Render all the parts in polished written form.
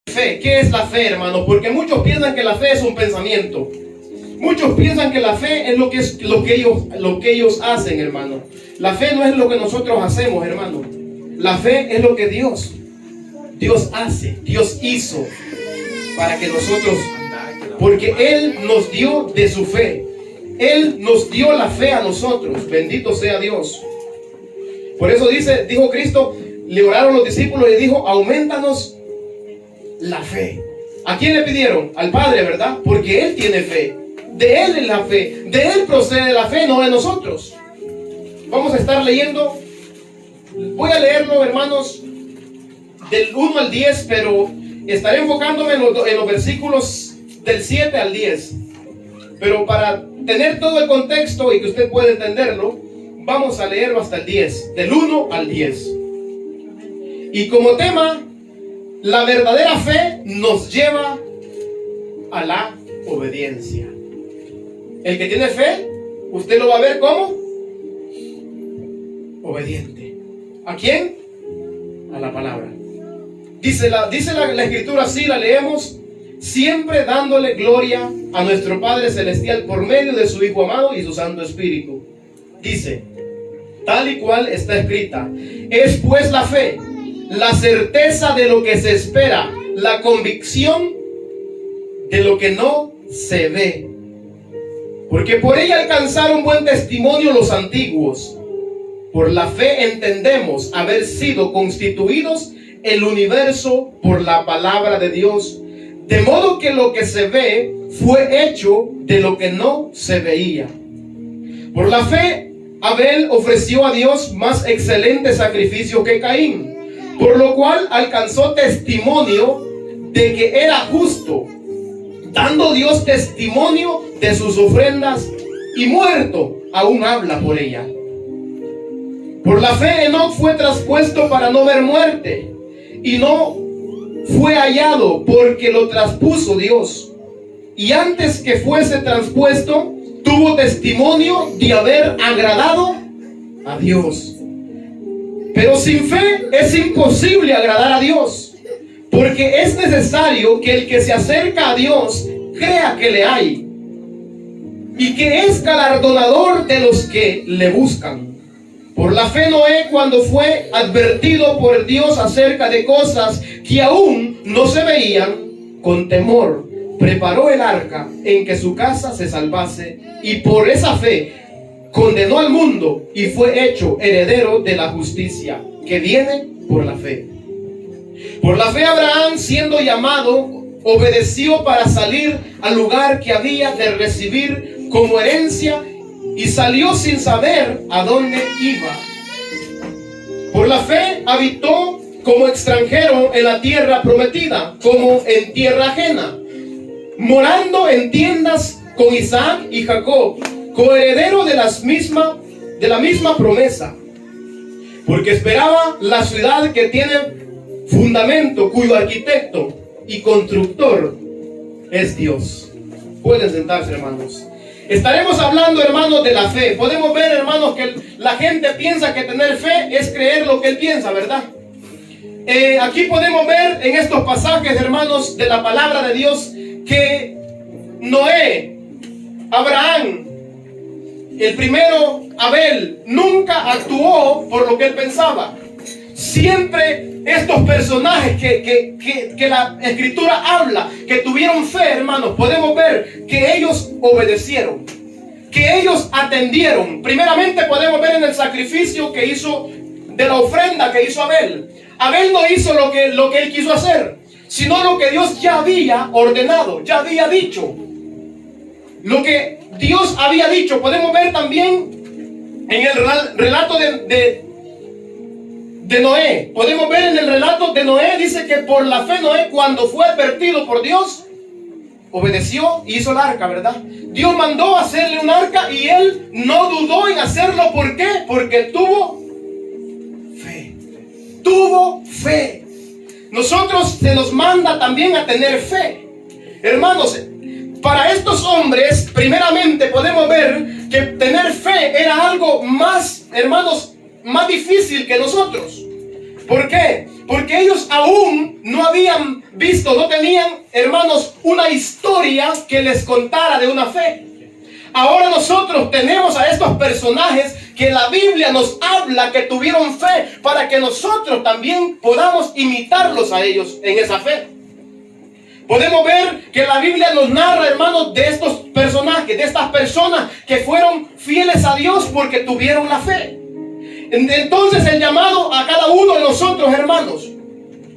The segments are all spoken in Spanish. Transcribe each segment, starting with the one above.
Fe. ¿Qué es la fe, hermano? Porque muchos piensan que la fe es un pensamiento. Muchos piensan que la fe es lo que ellos hacen, hermano. La fe no es lo que nosotros hacemos, hermano. La fe es lo que Dios hace, Dios hizo para que nosotros, porque Él nos dio de su fe. Él nos dio la fe a nosotros. Bendito sea Dios. Por eso dijo Cristo, le oraron los discípulos y dijo, aumentanos la fe. ¿A quién le pidieron? Al Padre, ¿verdad? Porque Él tiene fe. De Él es la fe. De Él procede la fe, no de nosotros. Vamos a estar leyendo. Voy a leerlo, hermanos, del 1 al 10, pero estaré enfocándome en los versículos del 7 al 10. Pero para tener todo el contexto y que usted pueda entenderlo, vamos a leerlo hasta el 10, del 1 al 10. Y como tema, la verdadera fe nos lleva a la obediencia. El que tiene fe, usted lo va a ver como obediente. ¿A quién? A la palabra. Dice la escritura así, la leemos: siempre dándole gloria a nuestro Padre Celestial por medio de su Hijo amado y su Santo Espíritu. Dice, tal y cual está escrita: es pues la fe, la certeza de lo que se espera, la convicción de lo que no se ve. Porque por ella alcanzaron buen testimonio los antiguos. Por la fe entendemos haber sido constituidos el universo por la palabra de Dios, de modo que lo que se ve fue hecho de lo que no se veía. Por la fe Abel ofreció a Dios más excelente sacrificio que Caín, por lo cual alcanzó testimonio de que era justo, dando Dios testimonio de sus ofrendas, y muerto aún habla por ella. Por la fe Enoc fue traspuesto para no ver muerte, y no fue hallado porque lo traspuso Dios. Y antes que fuese traspuesto, tuvo testimonio de haber agradado a Dios. Pero sin fe es imposible agradar a Dios, porque es necesario que el que se acerca a Dios crea que le hay, y que es galardonador de los que le buscan. Por la fe Noé, cuando fue advertido por Dios acerca de cosas que aún no se veían, con temor preparó el arca en que su casa se salvase, y por esa fe condenó al mundo y fue hecho heredero de la justicia que viene por la fe. Por la fe Abraham, siendo llamado, obedeció para salir al lugar que había de recibir como herencia, y salió sin saber a dónde iba. Por la fe habitó como extranjero en la tierra prometida, como en tierra ajena, morando en tiendas con Isaac y Jacob, coheredero de la misma promesa, porque esperaba la ciudad que tiene fundamento, cuyo arquitecto y constructor es Dios. Pueden sentarse, hermanos. Estaremos hablando, hermanos, de la fe. Podemos ver, hermanos, que la gente piensa que tener fe es creer lo que él piensa, ¿verdad? Aquí podemos ver en estos pasajes, hermanos, de la palabra de Dios, que Noé, Abraham, el primero, Abel, nunca actuó por lo que él pensaba. Siempre estos personajes que la escritura habla, que tuvieron fe, hermanos, podemos ver que ellos obedecieron, que ellos atendieron. Primeramente podemos ver en el sacrificio que hizo, de la ofrenda que hizo Abel. Abel no hizo lo que él quiso hacer, sino lo que Dios ya había ordenado, ya había dicho. Lo que Dios había dicho. Podemos ver también en el relato de Noé. Podemos ver en el relato de Noé, dice que por la fe Noé, cuando fue advertido por Dios, obedeció y hizo el arca, ¿verdad? Dios mandó hacerle un arca y él no dudó en hacerlo. ¿Por qué? Porque tuvo fe. Tuvo fe. Nosotros se nos manda también a tener fe. Hermanos, para estos hombres, primeramente podemos ver que tener fe era algo más, hermanos, más difícil que nosotros. ¿Por qué? Porque ellos aún no habían visto, no tenían, hermanos, una historia que les contara de una fe. Ahora nosotros tenemos a estos personajes que la Biblia nos habla que tuvieron fe, para que nosotros también podamos imitarlos a ellos en esa fe. Podemos ver que la Biblia nos narra, hermanos, de estos personajes, de estas personas que fueron fieles a Dios porque tuvieron la fe. Entonces el llamado a cada uno de nosotros, hermanos,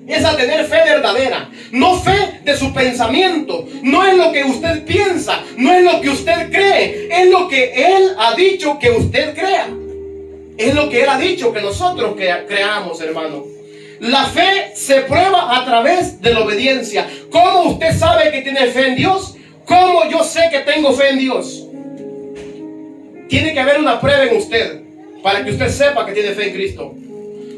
es a tener fe verdadera. No fe de su pensamiento. No es lo que usted piensa, no es lo que usted cree, es lo que Él ha dicho que usted crea. Es lo que Él ha dicho que nosotros creamos, hermano. La fe se prueba a través de la obediencia. ¿Cómo usted sabe que tiene fe en Dios? ¿Cómo yo sé que tengo fe en Dios? Tiene que haber una prueba en usted para que usted sepa que tiene fe en Cristo.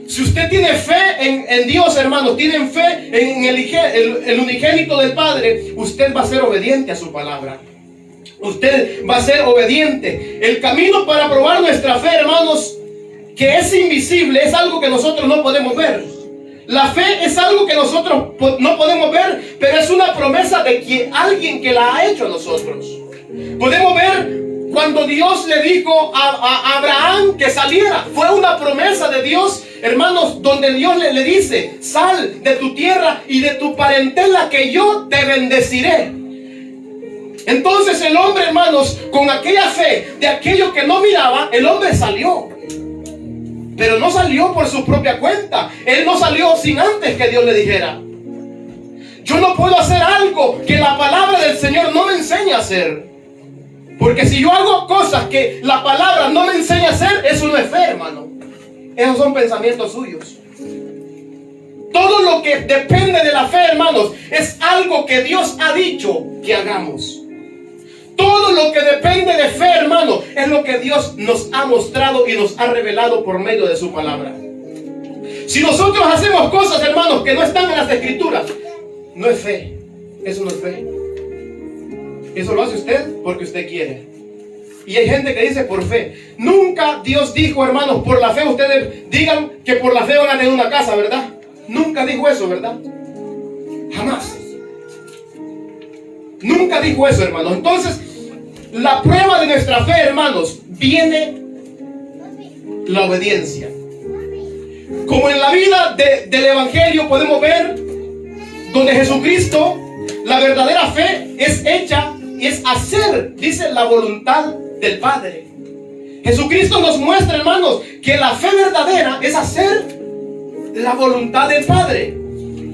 Si usted tiene fe en Dios, hermanos, tienen fe en el unigénito del Padre, usted va a ser obediente a su palabra. Usted va a ser obediente. El camino para probar nuestra fe, hermanos, que es invisible, es algo que nosotros no podemos ver. La fe es algo que nosotros no podemos ver, pero es una promesa de alguien que la ha hecho a nosotros. Podemos ver cuando Dios le dijo a Abraham que saliera. Fue una promesa de Dios, hermanos, donde Dios le dice: sal de tu tierra y de tu parentela, que yo te bendeciré. Entonces el hombre, hermanos, con aquella fe de aquello que no miraba, el hombre salió. Pero no salió por su propia cuenta. Él no salió sin antes que Dios le dijera. Yo no puedo hacer algo que la palabra del Señor no me enseña a hacer. Porque si yo hago cosas que la palabra no me enseña a hacer, eso no es fe, hermano. Esos son pensamientos suyos. Todo lo que depende de la fe, hermanos, es algo que Dios ha dicho que hagamos. Todo lo que depende de fe, hermano, es lo que Dios nos ha mostrado y nos ha revelado por medio de su palabra. Si nosotros hacemos cosas, hermanos, que no están en las Escrituras, no es fe. Eso no es fe. Eso lo hace usted porque usted quiere. Y hay gente que dice por fe. Nunca Dios dijo, hermanos, por la fe ustedes digan que por la fe van a tener una casa, ¿verdad? Nunca dijo eso, ¿verdad? Jamás. Nunca dijo eso, hermanos. Entonces, la prueba de nuestra fe, hermanos, viene la obediencia. Como en la vida del Evangelio podemos ver, donde Jesucristo, la verdadera fe es hecha, es hacer, dice, la voluntad del Padre. Jesucristo nos muestra, hermanos, que la fe verdadera es hacer la voluntad del Padre.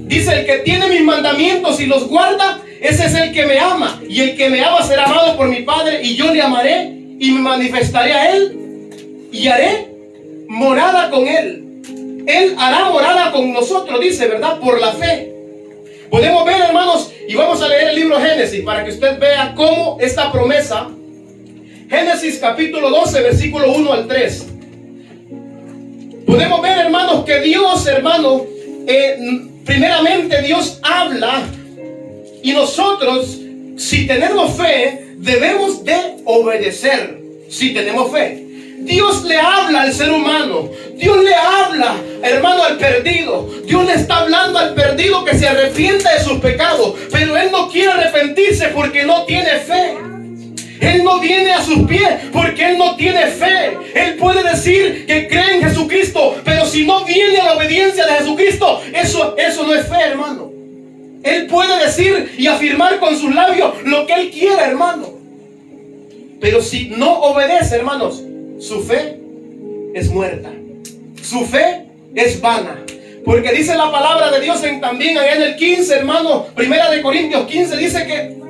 Dice: el que tiene mis mandamientos y los guarda, ese es el que me ama. Y el que me ama será amado por mi Padre, y yo le amaré y me manifestaré a él y haré morada con él. Él hará morada con nosotros, dice, ¿verdad? Por la fe. Podemos ver, hermanos, y vamos a leer el libro Génesis para que usted vea cómo esta promesa. Génesis capítulo 12, versículo 1 al 3. Podemos ver, hermanos, que Dios, hermano, primeramente Dios habla, y nosotros, si tenemos fe, debemos de obedecer. Si tenemos fe, Dios le habla al ser humano. Dios le habla, hermano, al perdido. Dios le está hablando al perdido que se arrepienta de sus pecados, pero él no quiere arrepentirse porque no tiene fe. Él no viene a sus pies porque él no tiene fe. Él puede decir que cree en Jesucristo, pero si no viene a la obediencia de Jesucristo, eso no es fe, hermano. Él puede decir y afirmar con sus labios lo que él quiera, hermano, pero si no obedece, hermanos, su fe es muerta. Su fe es vana. Porque dice la palabra de Dios también allá en el 15, hermano, Primera de Corintios 15, dice que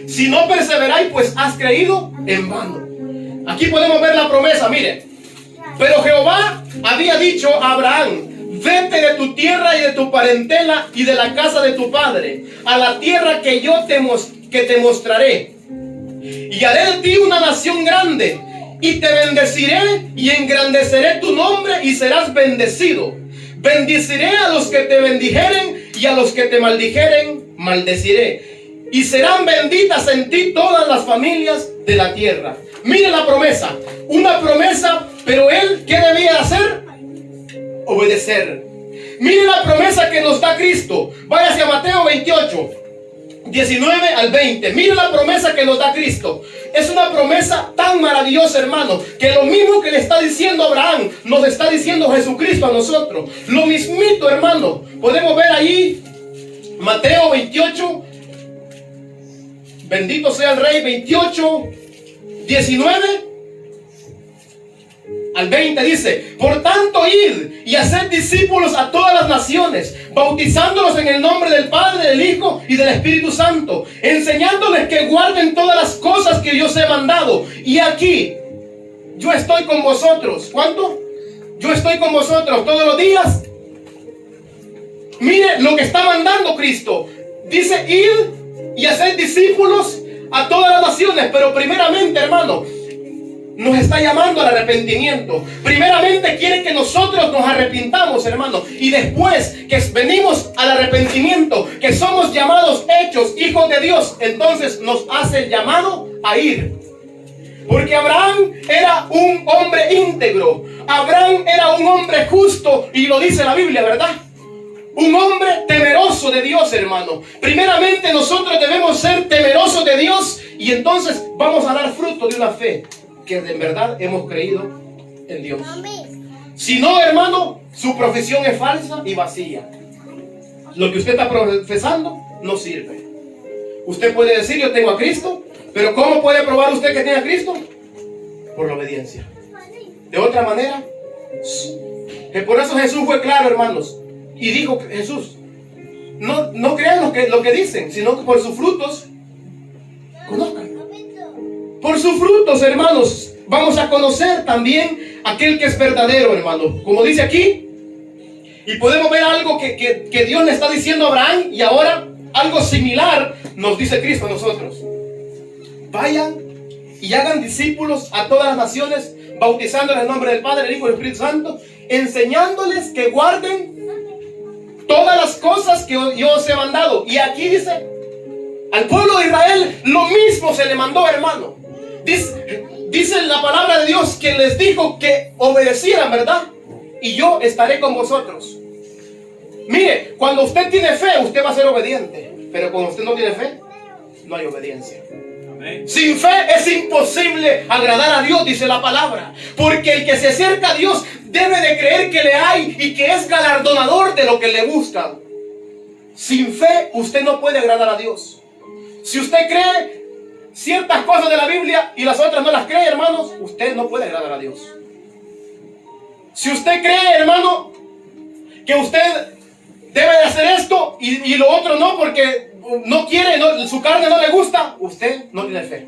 si no perseveráis, pues has creído en vano. Aquí podemos ver la promesa, mire. Pero Jehová había dicho a Abraham: vete de tu tierra y de tu parentela y de la casa de tu padre, a la tierra que yo te mostraré. Y haré de ti una nación grande, y te bendeciré y engrandeceré tu nombre y serás bendecido. Bendeciré a los que te bendijeren, y a los que te maldijeren maldeciré. Y serán benditas en ti todas las familias de la tierra. Mire la promesa. Una promesa, pero él, ¿qué debía hacer? Obedecer. Mire la promesa que nos da Cristo. Váyase a Mateo 28, 19 al 20. Mire la promesa que nos da Cristo. Es una promesa tan maravillosa, hermano, que lo mismo que le está diciendo Abraham, nos está diciendo Jesucristo a nosotros. Lo mismito, hermano. Podemos ver ahí Mateo 28, bendito sea el Rey, 28, 19 al 20 dice: por tanto, id y haced discípulos a todas las naciones, bautizándolos en el nombre del Padre, del Hijo y del Espíritu Santo, enseñándoles que guarden todas las cosas que yo os he mandado. Y aquí, yo estoy con vosotros. ¿Cuánto? Yo estoy con vosotros todos los días. Mire lo que está mandando Cristo. Dice: id y haced discípulos a todas las naciones. Pero primeramente, hermano, nos está llamando al arrepentimiento. Primeramente quiere que nosotros nos arrepintamos, hermano. Y después que venimos al arrepentimiento, que somos llamados, hechos hijos de Dios, entonces nos hace el llamado a ir. Porque Abraham era un hombre íntegro. Abraham era un hombre justo. Y lo dice la Biblia, ¿verdad? Un hombre temeroso de Dios, hermano. Primeramente nosotros debemos ser temerosos de Dios. Y entonces vamos a dar fruto de una fe que en verdad hemos creído en Dios. Si no, hermano, su profesión es falsa y vacía. Lo que usted está profesando no sirve. Usted puede decir: yo tengo a Cristo, pero ¿cómo puede probar usted que tiene a Cristo? Por la obediencia. De otra manera, que por eso Jesús fue claro, hermanos, y dijo: Jesús, no crean lo que dicen, sino que por sus frutos conozcan. Por sus frutos, hermanos, vamos a conocer también aquel que es verdadero, hermano. Como dice aquí, y podemos ver algo que Dios le está diciendo a Abraham, y ahora algo similar nos dice Cristo a nosotros. Vayan y hagan discípulos a todas las naciones, bautizándoles en el nombre del Padre, del Hijo y del Espíritu Santo, enseñándoles que guarden todas las cosas que yo os he mandado. Y aquí dice, al pueblo de Israel lo mismo se le mandó, hermano. Dice la palabra de Dios que les dijo que obedecieran, ¿verdad? Y yo estaré con vosotros. Mire, cuando usted tiene fe, usted va a ser obediente. Pero cuando usted no tiene fe, no hay obediencia. Amén. Sin fe es imposible agradar a Dios, dice la palabra. Porque el que se acerca a Dios debe de creer que le hay y que es galardonador de lo que le buscan. Sin fe usted no puede agradar a Dios. Si usted cree ciertas cosas de la Biblia y las otras no las cree, hermanos, usted no puede agradar a Dios. Si usted cree, hermano, que usted debe de hacer esto y lo otro no porque no quiere, su carne no le gusta, usted no tiene fe.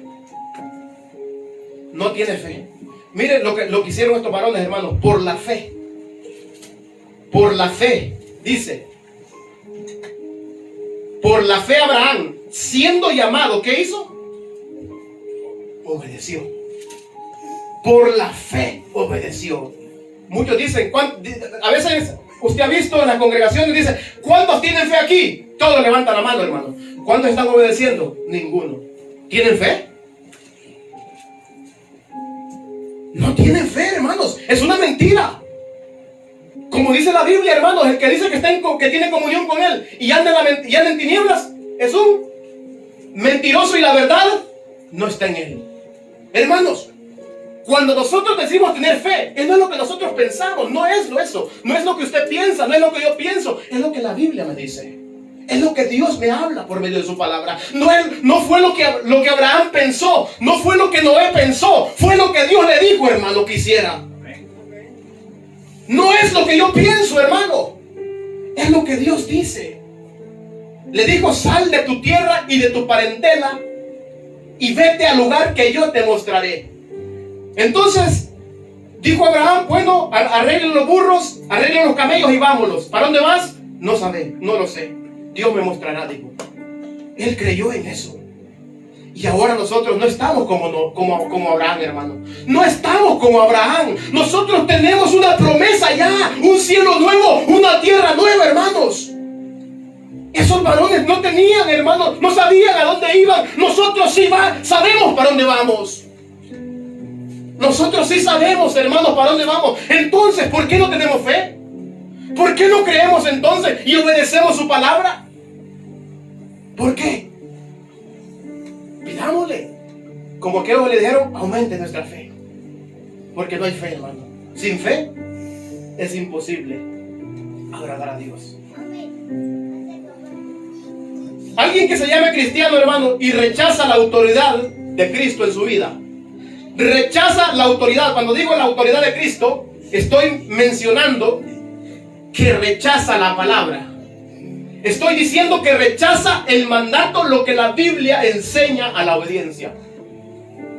No tiene fe. Miren lo que hicieron estos varones, hermanos, por la fe. Por la fe, dice. Por la fe Abraham, siendo llamado, ¿qué hizo? Obedeció. Por la fe obedeció. Muchos dicen, a veces usted ha visto en las congregaciones, dice: ¿cuántos tienen fe aquí? Todos levantan la mano, hermano. ¿Cuántos están obedeciendo? Ninguno. ¿Tienen fe? No tienen fe, hermanos. Es una mentira. Como dice la Biblia, hermanos, el que dice que tiene comunión con Él y anda en tinieblas es un mentiroso, y la verdad no está en Él. Hermanos, cuando nosotros decimos tener fe, no es lo que nosotros pensamos, no es eso, no es lo que usted piensa, no es lo que yo pienso, es lo que la Biblia me dice. Es lo que Dios me habla por medio de su palabra. No fue lo que Abraham pensó, no fue lo que Noé pensó, fue lo que Dios le dijo, hermano, que hiciera. No es lo que yo pienso, hermano, es lo que Dios dice. Le dijo: sal de tu tierra y de tu parentela y vete al lugar que yo te mostraré. Entonces dijo Abraham: bueno, arreglen los burros, arreglen los camellos y vámonos. ¿Para dónde vas? No sabe, no lo sé. Dios me mostrará, dijo. Él creyó en eso. Y ahora nosotros no estamos como Abraham, hermano. No estamos como Abraham. Nosotros tenemos una promesa ya, un cielo nuevo, una tierra nueva, hermanos. Esos varones no tenían, hermanos, no sabían a dónde iban. Nosotros sí sabemos para dónde vamos. Nosotros sí sabemos, hermanos, para dónde vamos. Entonces, ¿por qué no tenemos fe? ¿Por qué no creemos entonces y obedecemos su palabra? ¿Por qué? Pidámosle. Como aquellos le dijeron, aumente nuestra fe. Porque no hay fe, hermano. Sin fe es imposible agradar a Dios. Alguien que se llame cristiano, hermano, y rechaza la autoridad de Cristo en su vida. Rechaza la autoridad. Cuando digo la autoridad de Cristo, estoy mencionando que rechaza la palabra. Estoy diciendo que rechaza el mandato, lo que la Biblia enseña a la obediencia.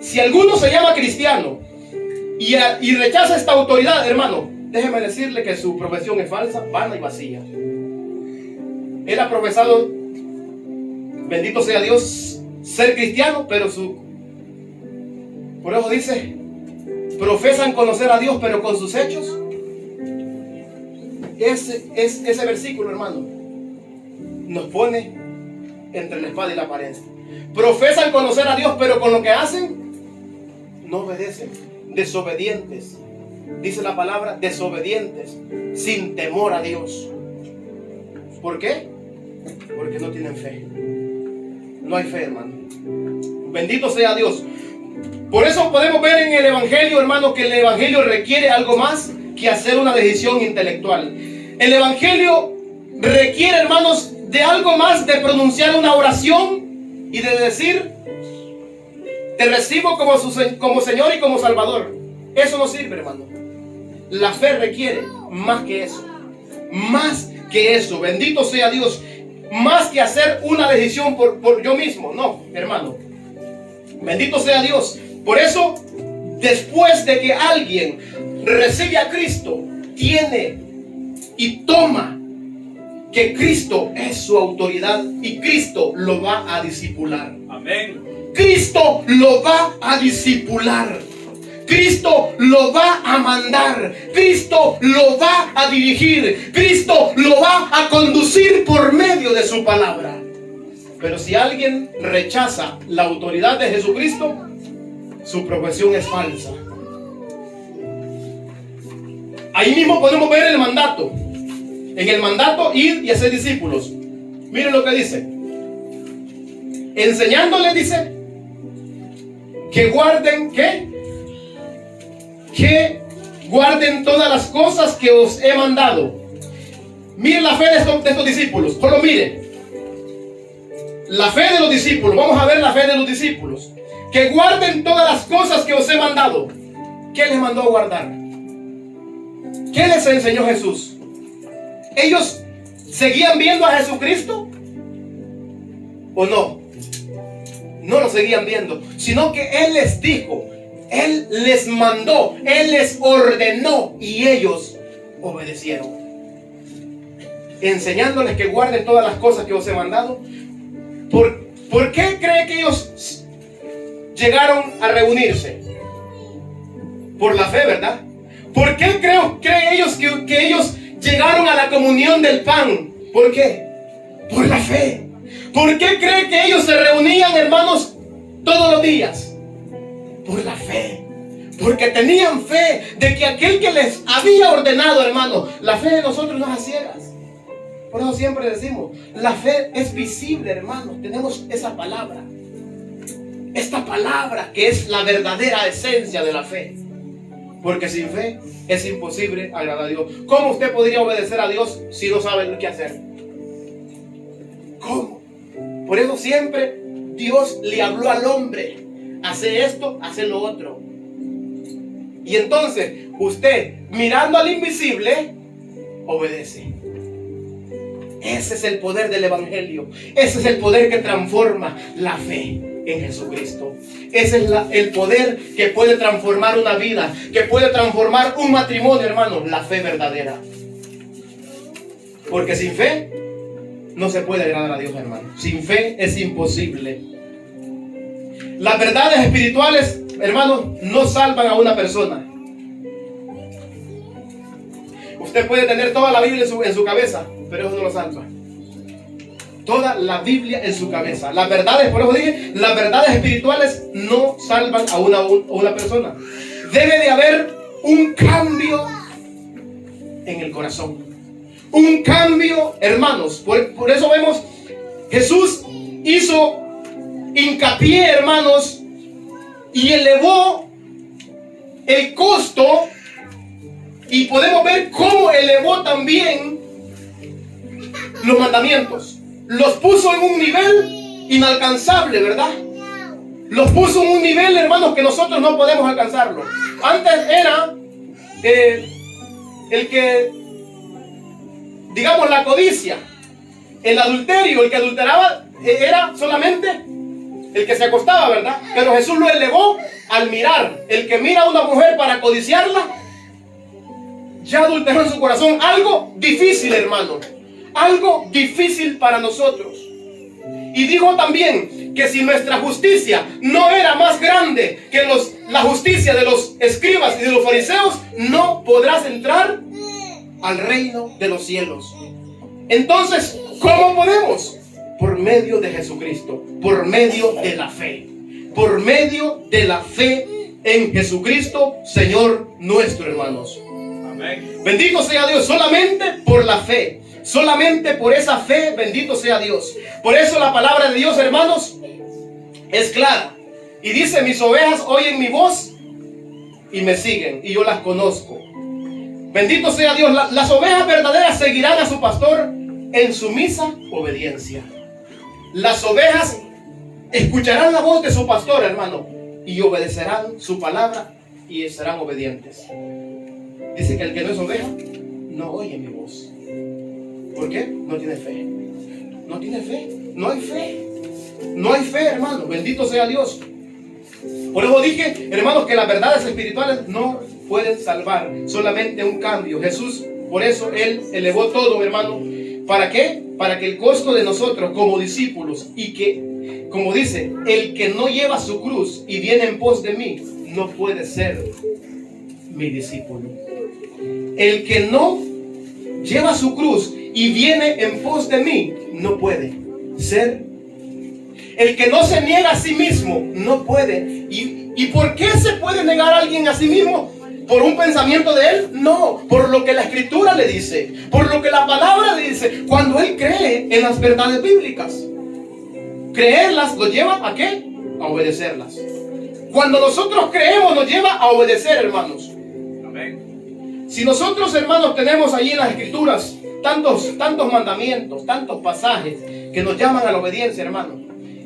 Si alguno se llama cristiano y rechaza esta autoridad, hermano, déjeme decirle que su profesión es falsa, vana y vacía. Él ha profesado, bendito sea Dios, ser cristiano, pero por eso dice, profesan conocer a Dios, pero con sus hechos. Ese versículo, hermano, nos pone entre la espada y la pared. Profesan conocer a Dios, pero con lo que hacen no obedecen. Desobedientes. Dice la palabra, desobedientes, sin temor a Dios. ¿Por qué? Porque no tienen fe. No hay fe, hermano. Bendito sea Dios. Por eso podemos ver en el Evangelio, hermano, que el Evangelio requiere algo más que hacer una decisión intelectual. El Evangelio requiere, hermanos, de algo más de pronunciar una oración y de decir, te recibo como Señor y como Salvador. Eso no sirve, hermano. La fe requiere más que eso. Más que eso. Bendito sea Dios. Más que hacer una decisión por yo mismo. No, hermano. Bendito sea Dios. Por eso, después de que alguien recibe a Cristo, tiene y toma que Cristo es su autoridad y Cristo lo va a discipular. Amén. Cristo lo va a discipular. Cristo lo va a mandar. Cristo lo va a dirigir. Cristo lo va a conducir por medio de su palabra. Pero si alguien rechaza la autoridad de Jesucristo, su profesión es falsa. Ahí mismo podemos ver el mandato. En el mandato, ir y hacer discípulos. Miren lo que dice. Enseñándole, dice, que guarden, ¿qué? Que guarden todas las cosas que os he mandado. Miren la fe de estos discípulos. Solo miren. La fe de los discípulos. Vamos a ver la fe de los discípulos. Que guarden todas las cosas que os he mandado. ¿Qué les mandó a guardar? ¿Qué les enseñó Jesús? ¿Ellos seguían viendo a Jesucristo? ¿O no? No lo seguían viendo, sino que Él les dijo, Él les mandó, Él les ordenó y ellos obedecieron. Enseñándoles que guarden todas las cosas que os he mandado. ¿Por qué cree que ellos llegaron a reunirse? Por la fe, ¿verdad? ¿Por qué creen ellos que ellos llegaron a la comunión del pan? ¿Por qué? Por la fe. ¿Por qué cree que ellos se reunían, hermanos, todos los días? Por la fe. Porque tenían fe de que aquel que les había ordenado, hermano, la fe de nosotros no es a ciegas. Por eso siempre decimos, la fe es visible, hermanos. Tenemos esa palabra. Esta palabra que es la verdadera esencia de la fe. Porque sin fe es imposible agradar a Dios. ¿Cómo usted podría obedecer a Dios si no sabe qué hacer? ¿Cómo? Por eso siempre Dios le habló al hombre. Hace esto, hace lo otro. Y entonces usted, mirando al invisible, obedece. Ese es el poder del Evangelio. Ese es el poder que transforma la fe en Jesucristo. Ese es el poder que puede transformar una vida, que puede transformar un matrimonio, hermano. La fe verdadera. Porque sin fe no se puede agradar a Dios, hermano. Sin fe es imposible. Las verdades espirituales, hermano, no salvan a una persona. Usted puede tener toda la Biblia en su cabeza, pero eso no lo salva. Toda la Biblia en su cabeza. Las verdades, por eso dije, las verdades espirituales no salvan a una persona. Debe de haber un cambio en el corazón. un cambio, hermanos. Por eso vemos, Jesús hizo hincapié, hermanos, y elevó el costo, y podemos ver cómo elevó también los mandamientos. Los puso en un nivel inalcanzable, ¿verdad? Los puso en un nivel, hermanos, que nosotros no podemos alcanzarlo. Antes era el que, digamos, la codicia, el adulterio, el que adulteraba era solamente el que se acostaba, ¿verdad? Pero Jesús lo elevó al mirar. El que mira a una mujer para codiciarla, ya adulteró en su corazón. Algo difícil, hermano. Algo difícil para nosotros. Y dijo también que si nuestra justicia no era más grande que la justicia de los escribas y de los fariseos, no podrás entrar al reino de los cielos. Entonces, ¿cómo podemos? Por medio de Jesucristo, por medio de la fe, por medio de la fe en Jesucristo, Señor nuestro, hermanos. Amén. Bendito sea Dios, solamente por la fe, solamente por esa fe, bendito sea Dios. Por eso la palabra de Dios, hermanos, es clara. Y dice, mis ovejas oyen mi voz y me siguen, y yo las conozco. Bendito sea Dios. Las ovejas verdaderas seguirán a su pastor en sumisa obediencia. Las ovejas escucharán la voz de su pastor, hermano, y obedecerán su palabra y serán obedientes. Dice que el que no es oveja no oye mi voz. ¿Por qué? No tiene fe. No tiene fe. No hay fe. No hay fe, hermano. Bendito sea Dios. Por eso dije, hermanos, que las verdades espirituales no pueden salvar. Solamente un cambio. Jesús, por eso Él elevó todo, hermano. ¿Para qué? Para que el costo de nosotros como discípulos, y que, como dice, el que no lleva su cruz y viene en pos de mí, no puede ser mi discípulo. El que no lleva su cruz y viene en pos de mí, no puede ser. El que no se niega a sí mismo, no puede. ¿Y por qué se puede negar a alguien a sí mismo? ¿Por un pensamiento de él? No, por lo que la Escritura le dice, por lo que la palabra le dice. Cuando él cree en las verdades bíblicas, creerlas lo lleva ¿a qué? A obedecerlas. Cuando nosotros creemos nos lleva a obedecer, hermanos. Amén. Si nosotros, hermanos, tenemos ahí en las Escrituras tantos mandamientos, tantos pasajes que nos llaman a la obediencia, hermanos.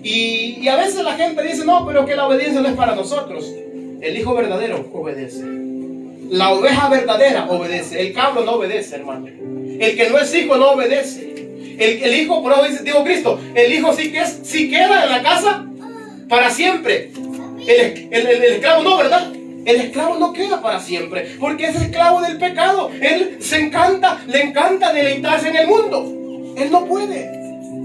Y a veces la gente dice, no, pero que la obediencia no es para nosotros. El hijo verdadero obedece. La oveja verdadera obedece. El cabro no obedece, hermano. El que no es hijo no obedece. El hijo, por eso dijo Cristo, el hijo sí queda en la casa para siempre. El esclavo no, ¿verdad? El esclavo no queda para siempre, porque es esclavo del pecado. Él le encanta deleitarse en el mundo. Él no puede.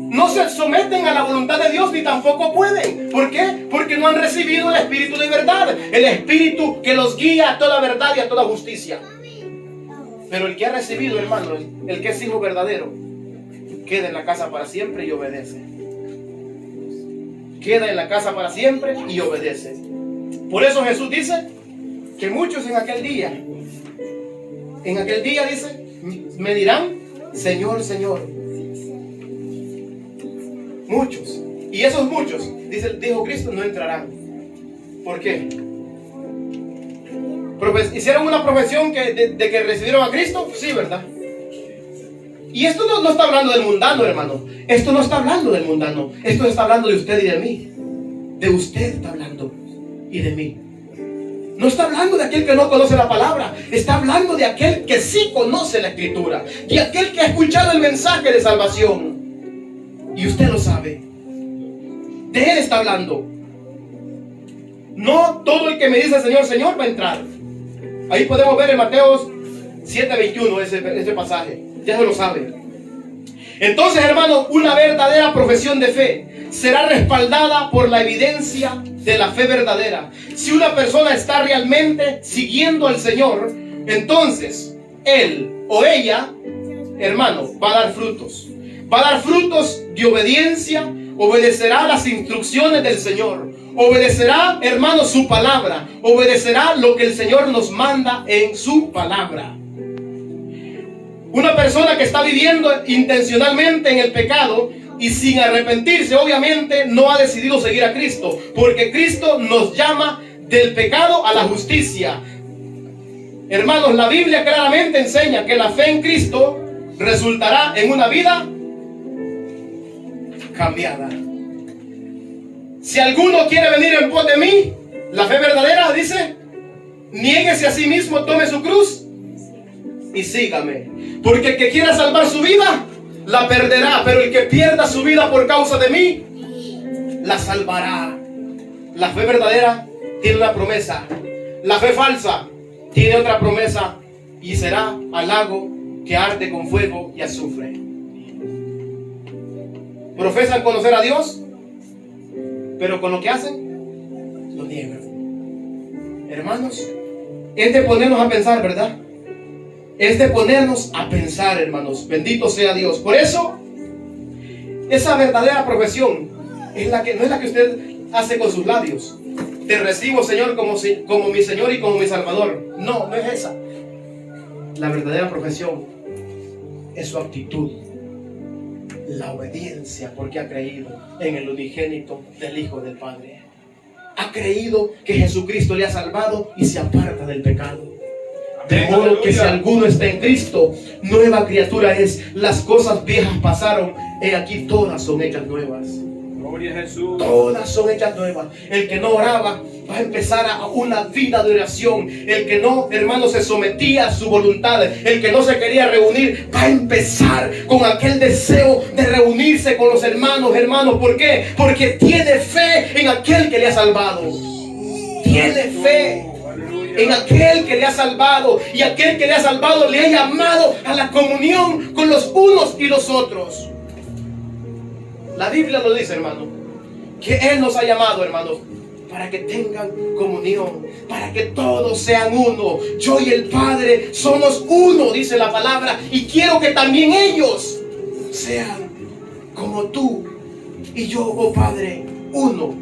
No se someten a la voluntad de Dios ni tampoco pueden. ¿Por qué? Porque no han recibido el Espíritu de verdad, el Espíritu que los guía a toda verdad y a toda justicia. Pero el que ha recibido, hermano, el que es hijo verdadero, queda en la casa para siempre y obedece. Queda en la casa para siempre y obedece. Por eso Jesús dice que muchos en aquel día dice, me dirán, Señor, Señor. Muchos. Y esos muchos, dijo Cristo, no entrarán. ¿Por qué? ¿Hicieron una profesión de que recibieron a Cristo? Sí, ¿verdad? Y esto no está hablando del mundano, hermano. Esto no está hablando del mundano. Esto está hablando de usted y de mí. De usted está hablando y de mí. No está hablando de aquel que no conoce la palabra. Está hablando de aquel que sí conoce la Escritura. De aquel que ha escuchado el mensaje de salvación. Y usted lo sabe. De él está hablando. No todo el que me dice Señor, Señor va a entrar. Ahí podemos ver en Mateo 7:21 ese pasaje. Ya se lo sabe. Entonces, hermano, una verdadera profesión de fe será respaldada por la evidencia de la fe verdadera. Si una persona está realmente siguiendo al Señor, entonces él o ella, hermano, va a dar frutos. Va a dar frutos de obediencia, obedecerá las instrucciones del Señor, obedecerá, hermano, su palabra, obedecerá lo que el Señor nos manda en su palabra. Una persona que está viviendo intencionalmente en el pecado y sin arrepentirse, obviamente no ha decidido seguir a Cristo, porque Cristo nos llama del pecado a la justicia. Hermanos, la Biblia claramente enseña que la fe en Cristo resultará en una vida cambiada. Si alguno quiere venir en pos de mí, la fe verdadera dice: niéguese a sí mismo, tome su cruz y sígame. Porque el que quiera salvar su vida, la perderá. Pero el que pierda su vida por causa de mí, la salvará. La fe verdadera tiene una promesa. La fe falsa tiene otra promesa, y será al lago que arde con fuego y azufre. Profesan conocer a Dios, pero con lo que hacen, lo niegan. Hermanos, es de ponernos a pensar, ¿verdad? Es de ponernos a pensar, hermanos. Bendito sea Dios. Por eso, esa verdadera profesión es la que, no es la que usted hace con sus labios. Te recibo, Señor, como mi Señor y como mi Salvador. No, no es esa. La verdadera profesión es su actitud, la obediencia, porque ha creído en el unigénito del Hijo del Padre. Ha creído que Jesucristo le ha salvado y se aparta del pecado. De modo que si alguno está en Cristo, nueva criatura es. Las cosas viejas pasaron, he aquí todas son hechas nuevas. Gloria a Jesús. Todas son hechas nuevas. El que no oraba va a empezar a una vida de oración. El que no, hermano, se sometía a su voluntad, el que no se quería reunir, va a empezar con aquel deseo de reunirse con los hermanos. ¿Por qué? Porque tiene fe en aquel que le ha salvado. Tiene fe en aquel que le ha salvado, y aquel que le ha salvado le ha llamado a la comunión con los unos y los otros. La Biblia lo dice, hermano, que Él nos ha llamado, hermanos, para que tengan comunión, para que todos sean uno. Yo y el Padre somos uno, dice la palabra, y quiero que también ellos sean como tú y yo, oh Padre, uno.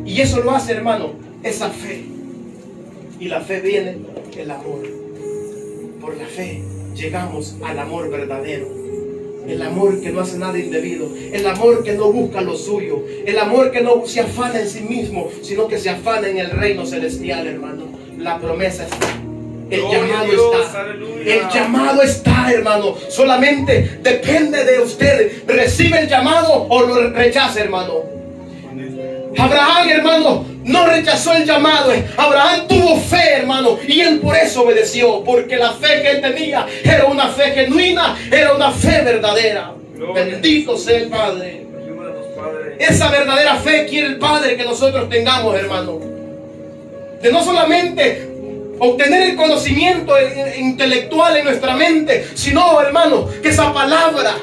Y eso lo hace, hermano, esa fe. Y la fe viene del amor. Por la fe llegamos al amor verdadero. El amor que no hace nada indebido. El amor que no busca lo suyo. El amor que no se afana en sí mismo, sino que se afana en el reino celestial, hermano. La promesa está. El llamado está. El llamado está, hermano. Solamente depende de usted. ¿Recibe el llamado o lo rechaza, hermano? Abraham, hermano, no rechazó el llamado. Abraham tuvo fe, hermano, y él por eso obedeció, porque la fe que él tenía era una fe genuina, era una fe verdadera. Bendito sea el Padre. Esa verdadera fe quiere el Padre que nosotros tengamos, hermano. De no solamente obtener el conocimiento intelectual en nuestra mente, sino, hermano, que esa palabra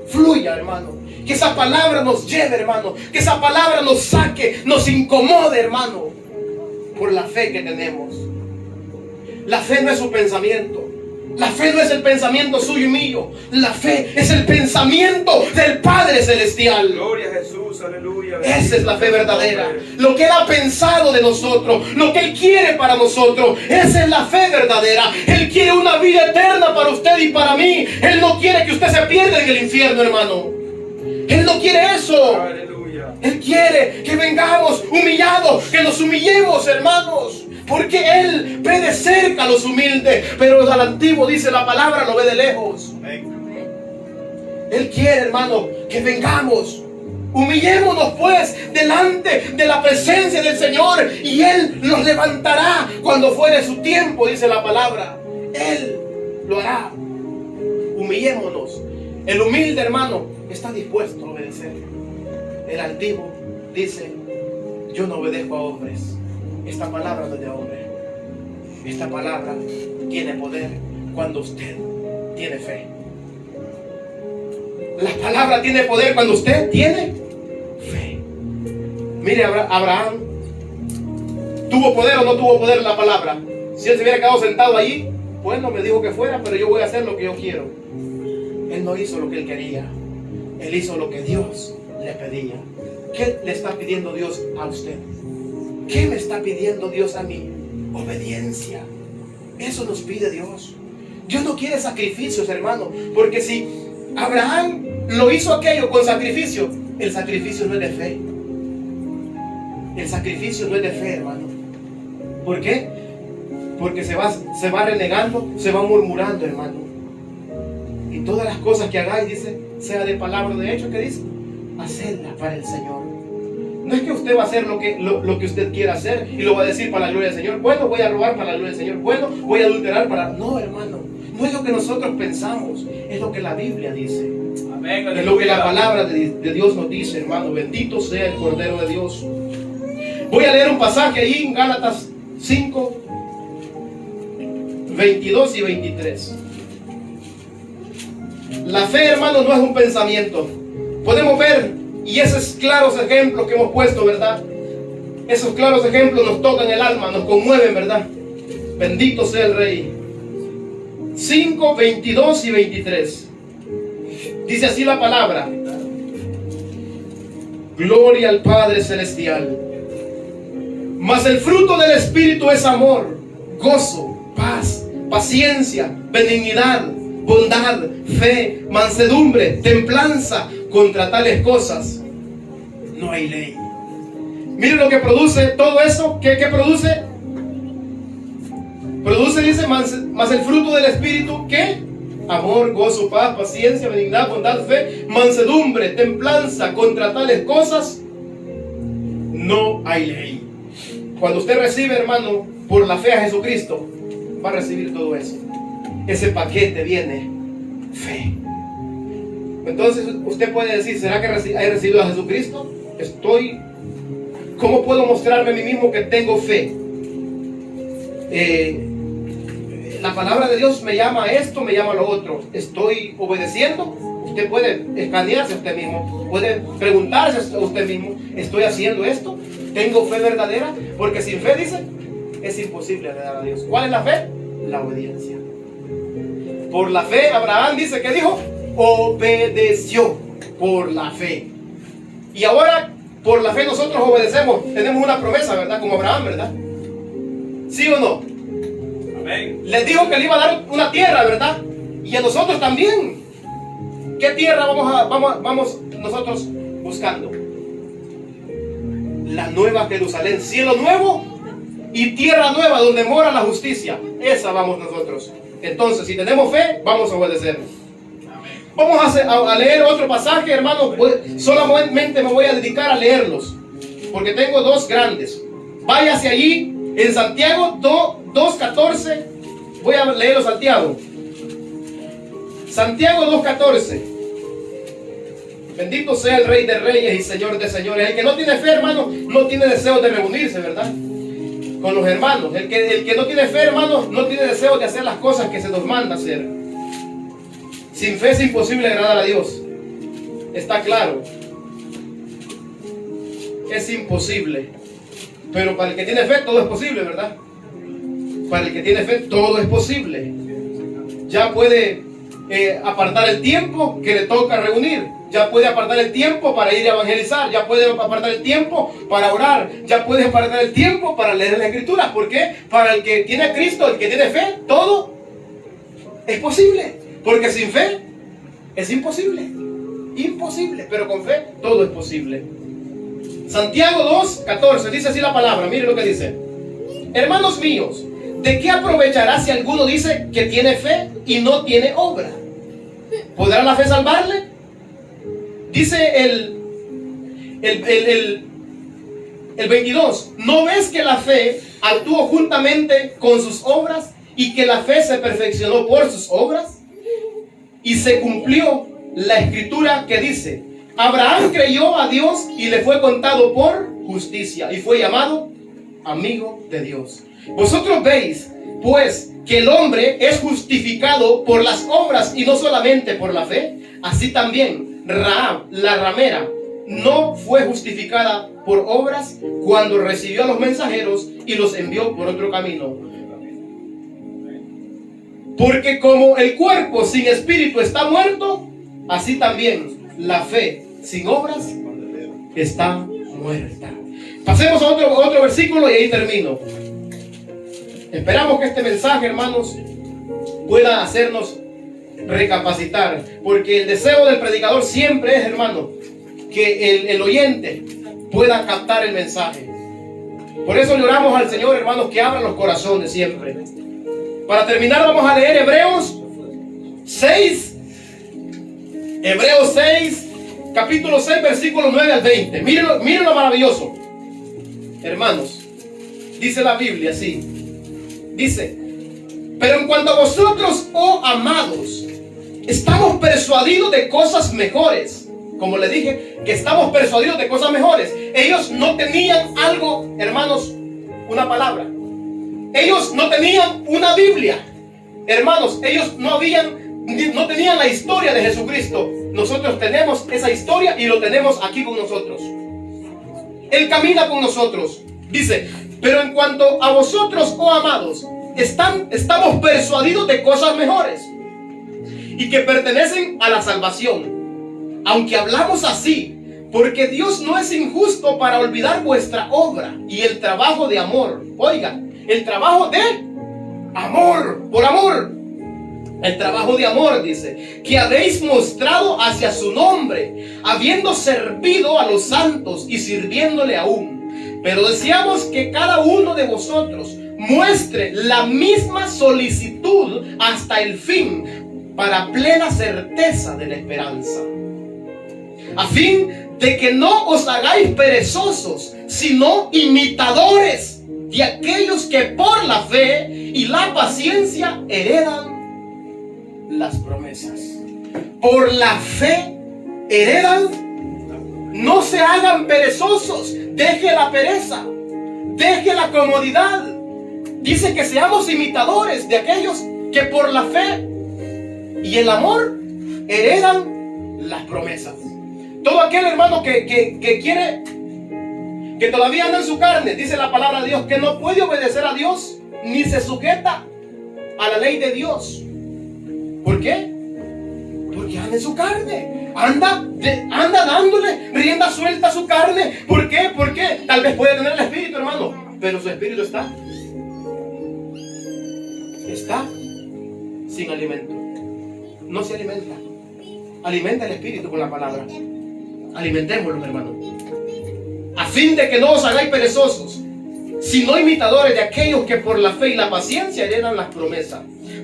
fluya, hermano. Que esa palabra nos lleve, hermano. Que esa palabra nos saque, nos incomode, hermano. Por la fe que tenemos. La fe no es su pensamiento. La fe no es el pensamiento suyo y mío. La fe es el pensamiento del Padre Celestial. Gloria a Jesús, aleluya. Esa es la fe verdadera. Lo que Él ha pensado de nosotros, lo que Él quiere para nosotros, esa es la fe verdadera. Él quiere una vida eterna para usted y para mí. Él no quiere que usted se pierda en el infierno, hermano. Él no quiere eso. Aleluya. Él quiere que vengamos humillados, que nos humillemos, hermanos. Porque Él ve de cerca a los humildes, pero al antiguo, dice la palabra, lo ve de lejos. Él quiere, hermano, que vengamos. Humillémonos pues delante de la presencia del Señor, y Él nos levantará cuando fuere su tiempo, dice la palabra. Él lo hará. Humillémonos. El humilde, hermano, está dispuesto a obedecer. El altivo dice: yo no obedezco a hombres. Esta palabra no es de hombre. Esta palabra tiene poder cuando usted tiene fe. La palabra tiene poder cuando usted tiene fe. Mire, Abraham, ¿tuvo poder o no tuvo poder la palabra? Si él se hubiera quedado sentado allí, bueno, me dijo que fuera, pero yo voy a hacer lo que yo quiero. Él no hizo lo que él quería. Él hizo lo que Dios le pedía. ¿Qué le está pidiendo Dios a usted? ¿Qué me está pidiendo Dios a mí? Obediencia. Eso nos pide Dios. Dios no quiere sacrificios, hermano, porque si Abraham lo hizo aquello con sacrificio, el sacrificio no es de fe. El sacrificio no es de fe, hermano. ¿Por qué? Porque se va renegando, se va murmurando, hermano. Y todas las cosas que hagáis, dice, sea de palabra o de hecho, ¿qué dice? Hacedla para el Señor. No es que usted va a hacer lo que usted quiera hacer y lo va a decir para la gloria del Señor. Bueno, voy a robar para la gloria del Señor. Bueno, voy a adulterar para... No, hermano. No es lo que nosotros pensamos. Es lo que la Biblia dice. Amén, es lo que la palabra de Dios nos dice, hermano. Bendito sea el Cordero de Dios. Voy a leer un pasaje ahí en Gálatas 5, 22 y 23. La fe, hermano, no es un pensamiento. Podemos ver, y esos claros ejemplos que hemos puesto, ¿verdad? Esos claros ejemplos nos tocan el alma, nos conmueven, ¿verdad? Bendito sea el Rey. 5, 22 y 23. Dice así la palabra. Gloria al Padre Celestial. Mas el fruto del Espíritu es amor, gozo, paz, paciencia, benignidad, bondad, fe, mansedumbre, templanza. Contra tales cosas no hay ley. Miren lo que produce todo eso. ¿Qué produce? Produce, dice, más el fruto del Espíritu, ¿qué? Amor, gozo, paz, paciencia, benignidad, bondad, fe, mansedumbre, templanza. Contra tales cosas no hay ley. Cuando usted recibe, hermano, por la fe a Jesucristo, va a recibir todo eso. Ese paquete viene fe. Entonces usted puede decir, ¿será que he recibido a Jesucristo? ¿Cómo puedo mostrarme a mí mismo que tengo fe? La palabra de Dios me llama a esto, me llama a lo otro. ¿Estoy obedeciendo? Usted puede escanearse a usted mismo, puede preguntarse a usted mismo, ¿estoy haciendo esto? ¿Tengo fe verdadera? Porque sin fe, dice, es imposible agradar a Dios. ¿Cuál es la fe? La obediencia. Por la fe, Abraham dice, ¿qué dijo? Obedeció por la fe. Y ahora, por la fe nosotros obedecemos. Tenemos una promesa, ¿verdad? Como Abraham, ¿verdad? ¿Sí o no? Amén. Les dijo que le iba a dar una tierra, ¿verdad? Y a nosotros también. ¿Qué tierra vamos nosotros buscando? La nueva Jerusalén, cielo nuevo y tierra nueva donde mora la justicia. Esa vamos nosotros. Entonces, si tenemos fe, vamos a obedecer. Vamos a leer otro pasaje, hermanos. Solamente me voy a dedicar a leerlos, porque tengo dos grandes. Váyase allí en Santiago 2:14. Voy a leerlo, Santiago 2:14. Bendito sea el Rey de Reyes y Señor de Señores. El que no tiene fe, hermano, no tiene deseo de reunirse, ¿verdad? Con los hermanos. El que no tiene fe, hermano, no tiene deseo de hacer las cosas que se nos manda hacer. Sin fe es imposible agradar a Dios. Está claro. Es imposible. Pero para el que tiene fe todo es posible, ¿verdad? Para el que tiene fe todo es posible. Ya puede apartar el tiempo que le toca reunir. Ya puede apartar el tiempo para ir a evangelizar. Ya puede apartar el tiempo para orar. Ya puede apartar el tiempo para leer la Escritura. ¿Por qué? Para el que tiene a Cristo, el que tiene fe, todo es posible. Porque sin fe es imposible. Imposible. Pero con fe todo es posible. Santiago 2:14 dice así la palabra. Mire lo que dice. Hermanos míos, ¿de qué aprovechará si alguno dice que tiene fe y no tiene obra? ¿Podrá la fe salvarle? Dice el 22. ¿No ves que la fe actuó juntamente con sus obras y que la fe se perfeccionó por sus obras? Y se cumplió la escritura que dice: Abraham creyó a Dios y le fue contado por justicia y fue llamado amigo de Dios. Vosotros veis, pues, que el hombre es justificado por las obras y no solamente por la fe. Así también Rahab, la ramera, no fue justificada por obras cuando recibió a los mensajeros y los envió por otro camino. Porque como el cuerpo sin espíritu está muerto, así también la fe sin obras está muerta. Pasemos a otro versículo y ahí termino. Esperamos que este mensaje, hermanos, pueda hacernos recapacitar, porque el deseo del predicador siempre es, hermano, que el oyente pueda captar el mensaje. Por eso le oramos al Señor, hermanos, que abra los corazones siempre. Para terminar, vamos a leer Hebreos 6. Hebreos 6, capítulo 6, versículos 9 al 20. Miren lo maravilloso. Hermanos, dice la Biblia así. Dice: pero en cuanto a vosotros, oh amados, estamos persuadidos de cosas mejores. Como le dije, que estamos persuadidos de cosas mejores. Ellos no tenían algo, hermanos, una palabra. Ellos no tenían una Biblia. Hermanos, ellos no tenían la historia de Jesucristo. Nosotros tenemos esa historia y lo tenemos aquí con nosotros. Él camina con nosotros. Dice: pero en cuanto a vosotros, oh amados, estamos persuadidos de cosas mejores y que pertenecen a la salvación. Aunque hablamos así, porque Dios no es injusto para olvidar vuestra obra y el trabajo de amor. Oiga, el trabajo de amor, por amor. El trabajo de amor, dice, que habéis mostrado hacia su nombre, habiendo servido a los santos y sirviéndole aún. Pero deseamos que cada uno de vosotros muestre la misma solicitud hasta el fin, para plena certeza de la esperanza, a fin de que no os hagáis perezosos, sino imitadores de aquellos que por la fe y la paciencia heredan las promesas. Por la fe heredan. No se hagan perezosos. Deje la pereza, deje la comodidad. Dice que seamos imitadores de aquellos que por la fe y el amor heredan las promesas. Todo aquel hermano que quiere, que todavía anda en su carne, dice la palabra de Dios, que no puede obedecer a Dios ni se sujeta a la ley de Dios. ¿Por qué? Porque anda en su carne, anda dándole rienda suelta a su carne. ¿Por qué? Porque tal vez puede tener el espíritu, hermano, pero su espíritu está sin alimento. No se alimenta. Alimenta el espíritu con la palabra. Alimentémoslo, hermano, a fin de que no os hagáis perezosos, sino imitadores de aquellos que por la fe y la paciencia heredan las promesas.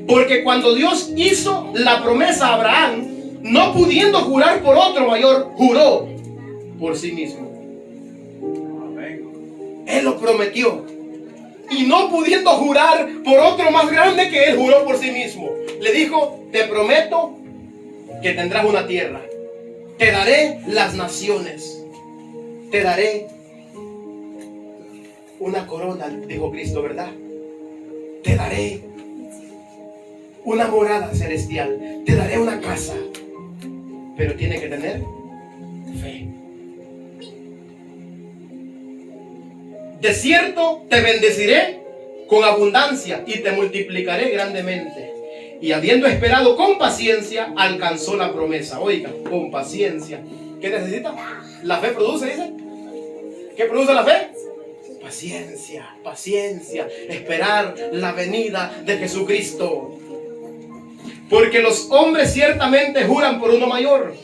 Porque cuando Dios hizo la promesa a Abraham, no pudiendo jurar por otro mayor, juró por sí mismo. Él lo prometió, y no pudiendo jurar por otro más grande que él, juró por sí mismo. Le dijo: te prometo que tendrás una tierra, te daré las naciones, te daré una corona, dijo Cristo, ¿verdad? Te daré una morada celestial, te daré una casa. Pero tiene que tener fe. De cierto te bendeciré con abundancia y te multiplicaré grandemente. Y habiendo esperado con paciencia, alcanzó la promesa. Oiga, con paciencia. ¿Qué necesita? La fe produce, dice. ¿Qué produce la fe? Paciencia, paciencia. Esperar la venida de Jesucristo. Porque los hombres ciertamente juran por uno mayor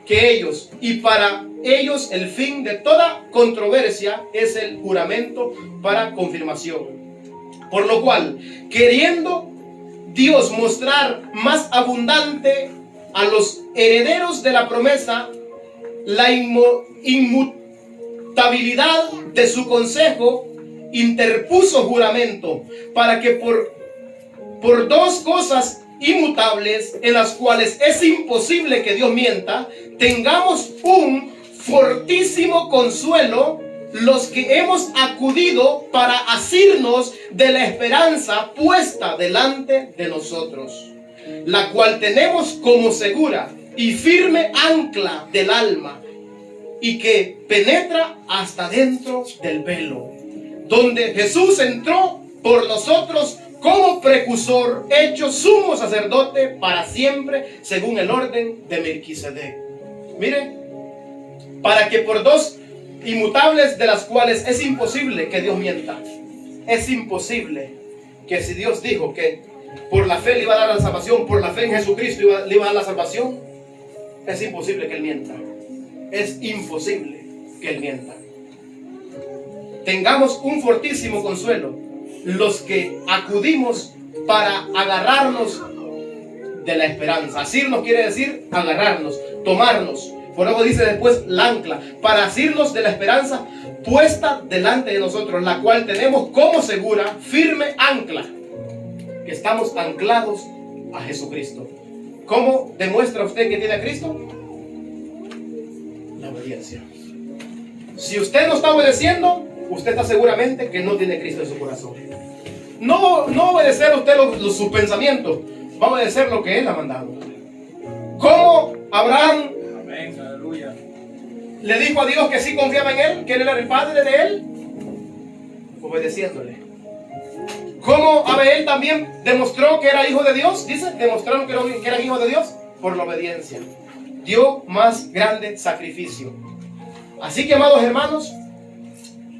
que ellos, y para ellos el fin de toda controversia es el juramento para confirmación. Por lo cual, queriendo Dios mostrar más abundante a los herederos de la promesa la inmutabilidad de su consejo, interpuso juramento, para que por dos cosas inmutables, en las cuales es imposible que Dios mienta, tengamos un fortísimo consuelo los que hemos acudido para asirnos de la esperanza puesta delante de nosotros, la cual tenemos como segura y firme ancla del alma, y que penetra hasta dentro del velo, donde Jesús entró por nosotros como precursor, hecho sumo sacerdote para siempre, según el orden de Melquisedec. Mire, para que por dos inmutables, de las cuales es imposible que Dios mienta. Es imposible. que si Dios dijo que por la fe le iba a dar la salvación, por la fe en Jesucristo le iba a dar la salvación, es imposible que Él mienta. Es imposible que Él mienta. Tengamos un fortísimo consuelo los que acudimos para agarrarnos de la esperanza. Asirnos quiere decir agarrarnos, tomarnos. Por eso dice después la ancla, para asirnos de la esperanza puesta delante de nosotros, la cual tenemos como segura, firme ancla, que estamos anclados a Jesucristo. ¿Cómo demuestra usted que tiene a Cristo? La obediencia. Si usted no está obedeciendo, usted está seguramente que no tiene a Cristo en su corazón. No obedecer a usted sus pensamientos, va a obedecer lo que Él ha mandado. ¿Cómo Abraham le dijo a Dios que sí confiaba en Él, que Él era el padre de él? Obedeciéndole. ¿Cómo Abel también demostró que era hijo de Dios? Dice, demostraron que eran hijos de Dios por la obediencia. Dio más grande sacrificio. Así que, amados hermanos,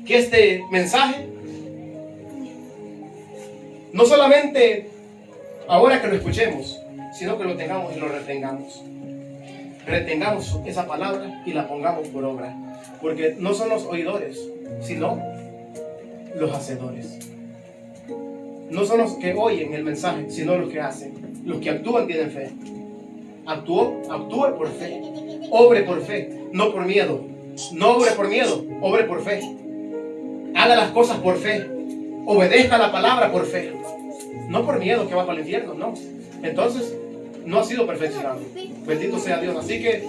que este mensaje no solamente ahora que lo escuchemos, sino que lo tengamos y lo retengamos. Retengamos esa palabra y la pongamos por obra. Porque no son los oidores, sino los hacedores. No son los que oyen el mensaje, sino los que hacen. Los que actúan tienen fe. Actúe por fe. Obre por fe, no por miedo. No obre por miedo, obre por fe. Haga las cosas por fe. Obedezca la palabra por fe. No por miedo que va para el infierno, no. Entonces, no ha sido perfeccionado. Bendito sea Dios. Así que